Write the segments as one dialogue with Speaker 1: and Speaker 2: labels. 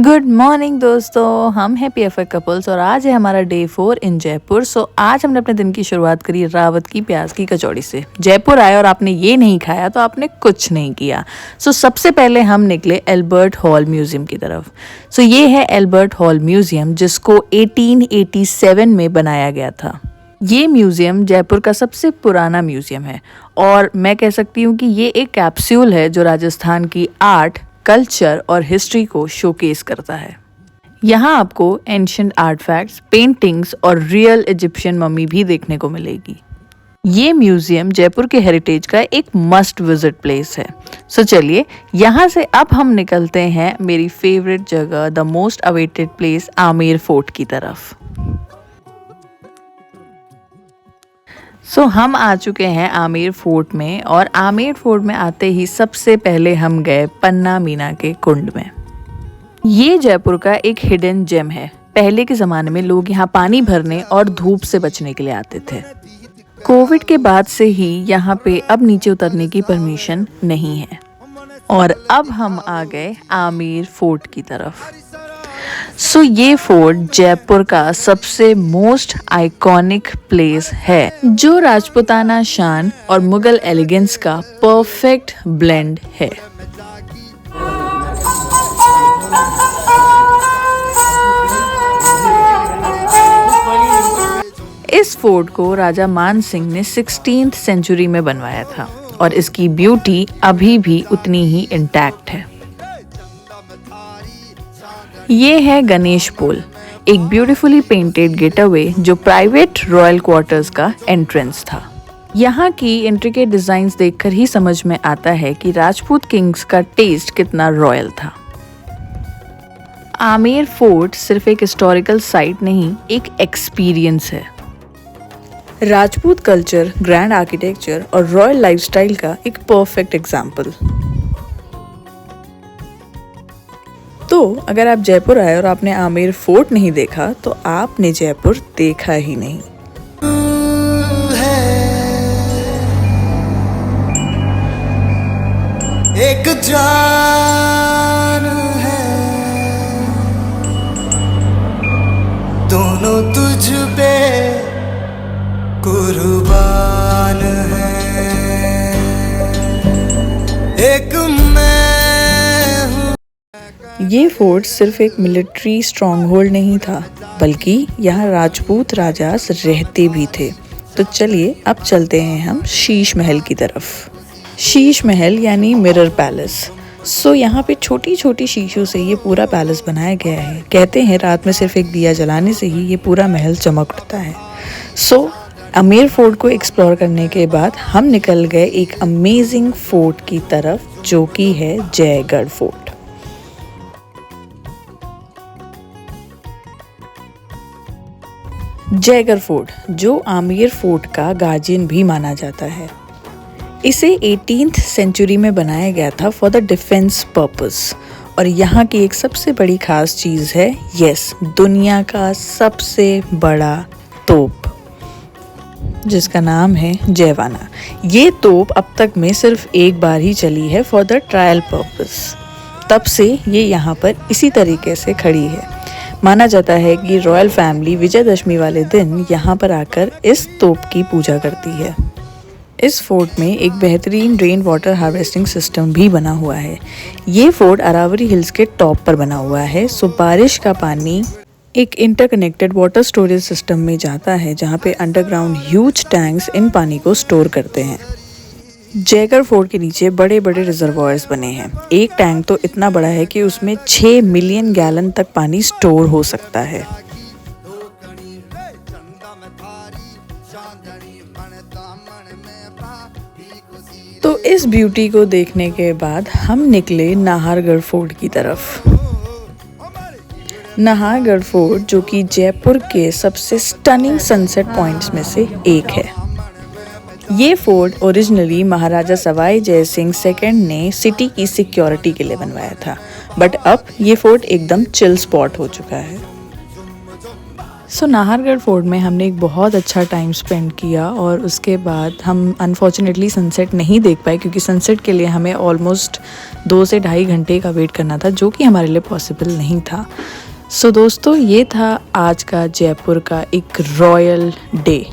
Speaker 1: Good morning दोस्तों, हम हैं पीएफआई कपल्स और आज है हमारा डे 4 इन जयपुर। आज हमने अपने दिन की शुरुआत करी रावत की प्याज की कचौड़ी से। जयपुर आए और आपने ये नहीं खाया तो आपने कुछ नहीं किया। सबसे पहले हम निकले एल्बर्ट हॉल म्यूजियम की तरफ। ये है एल्बर्ट हॉल म्यूजियम जिसको 1887 में बनाया गया था। ये म्यूजियम जयपुर का सबसे पुराना म्यूजियम है और मैं कह सकती हूँ कि ये एक कैप्सूल है जो राजस्थान की आर्ट, कल्चर और हिस्ट्री को शोकेस करता है। यहाँ आपको एंशिएंट आर्टफैक्ट्स, पेंटिंग्स और रियल इजिप्शियन मम्मी भी देखने को मिलेगी। ये म्यूजियम जयपुर के हेरिटेज का एक मस्ट विजिट प्लेस है। चलिए यहाँ से अब हम निकलते हैं मेरी फेवरेट जगह, the most awaited place, Amer fort की तरफ। हम आ चुके हैं आमेर फोर्ट में और आमेर फोर्ट में आते ही सबसे पहले हम गए पन्ना मीना के कुंड में। ये जयपुर का एक हिडन जेम है। पहले के ज़माने में लोग यहाँ पानी भरने और धूप से बचने के लिए आते थे। कोविड के बाद से ही यहाँ पे अब नीचे उतरने की परमिशन नहीं है और अब हम आ गए आमेर फोर्ट की तरफ। ये फोर्ट जयपुर का सबसे मोस्ट आइकॉनिक प्लेस है जो राजपूताना शान और मुगल एलिगेंस का परफेक्ट ब्लेंड है। इस फोर्ट को राजा मान सिंह ने 16th सेंचुरी में बनवाया था और इसकी ब्यूटी अभी भी उतनी ही इंटैक्ट है। ये है गणेश पोल, एक ब्यूटीफुली पेंटेड गेटवे जो प्राइवेट रॉयल क्वार्टर्स का एंट्रेंस था। यहाँ की इंट्रिकेट डिजाइन्स देखकर ही समझ में आता है कि राजपूत किंग्स का टेस्ट कितना रॉयल था। आमेर फोर्ट सिर्फ एक हिस्टोरिकल साइट नहीं, एक एक्सपीरियंस है। राजपूत कल्चर, ग्रैंड आर्किटेक्चर और रॉयल लाइफस्टाइल का एक परफेक्ट एग्जाम्पल। तो अगर आप जयपुर आए और आपने आमेर फोर्ट नहीं देखा तो आपने जयपुर देखा ही नहीं। एक जान है, दोनों तुझ पे कुर्बान है। एक ये फोर्ट सिर्फ एक मिलिट्री स्ट्रॉन्ग होल्ड नहीं था बल्कि यहाँ राजपूत राजास रहते भी थे। तो चलिए अब चलते हैं हम शीश महल की तरफ। शीश महल यानी मिरर पैलेस। यहाँ पे छोटी छोटी शीशों से ये पूरा पैलेस बनाया गया है। कहते हैं रात में सिर्फ एक दिया जलाने से ही ये पूरा महल चमक उठता है। आमेर फोर्ट को एक्सप्लोर करने के बाद हम निकल गए एक अमेजिंग फोर्ट की तरफ जो कि है जयगढ़ फोर्ट। जयगढ़ फोर्ट जो आमेर फोर्ट का गार्जियन भी माना जाता है। इसे 18th सेंचुरी में बनाया गया था फॉर द डिफेंस पर्पस और यहाँ की एक सबसे बड़ी खास चीज़ है दुनिया का सबसे बड़ा तोप जिसका नाम है जयवाना। ये तोप अब तक में सिर्फ एक बार ही चली है फॉर द ट्रायल पर्पस। तब से ये यहाँ पर इसी तरीके से खड़ी है। माना जाता है कि रॉयल फैमिली विजयदशमी वाले दिन यहाँ पर आकर इस तोप की पूजा करती है। इस फोर्ट में एक बेहतरीन रेन वाटर हार्वेस्टिंग सिस्टम भी बना हुआ है। ये फोर्ट अरावरी हिल्स के टॉप पर बना हुआ है। बारिश का पानी एक इंटरकनेक्टेड वाटर स्टोरेज सिस्टम में जाता है जहाँ पे अंडरग्राउंड ह्यूज टैंक्स इन पानी को स्टोर करते हैं। जयगढ़ फोर्ट के नीचे बड़े बड़े रिजर्वॉयर्स बने हैं। एक टैंक तो इतना बड़ा है कि उसमें 6 मिलियन गैलन तक पानी स्टोर हो सकता है। तो इस ब्यूटी को देखने के बाद हम निकले नाहरगढ़ फोर्ट की तरफ। नाहरगढ़ फोर्ट जो कि जयपुर के सबसे स्टनिंग सनसेट पॉइंट्स में से एक है। ये फोर्ट ओरिजिनली महाराजा सवाई जय सिंह सेकंड ने सिटी की सिक्योरिटी के लिए बनवाया था, बट अब ये फोर्ट एकदम चिल स्पॉट हो चुका है। सो नाहरगढ़ फोर्ट में हमने एक बहुत अच्छा टाइम स्पेंड किया और उसके बाद हम अनफॉर्चुनेटली सनसेट नहीं देख पाए क्योंकि सनसेट के लिए हमें ऑलमोस्ट 2 से ढाई घंटे का वेट करना था, जो कि हमारे लिए पॉसिबल नहीं था। सो दोस्तों, ये था आज का जयपुर का एक royal day.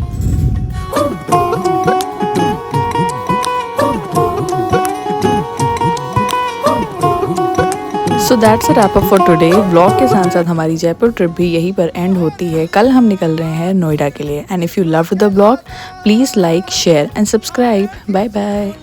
Speaker 1: So that's a wrap up for today. Vlog के साथ साथ हमारी जयपुर ट्रिप भी यहीं पर एंड होती है। कल हम निकल रहे हैं नोएडा के लिए। And if you loved the vlog, please like, share and subscribe. Bye bye.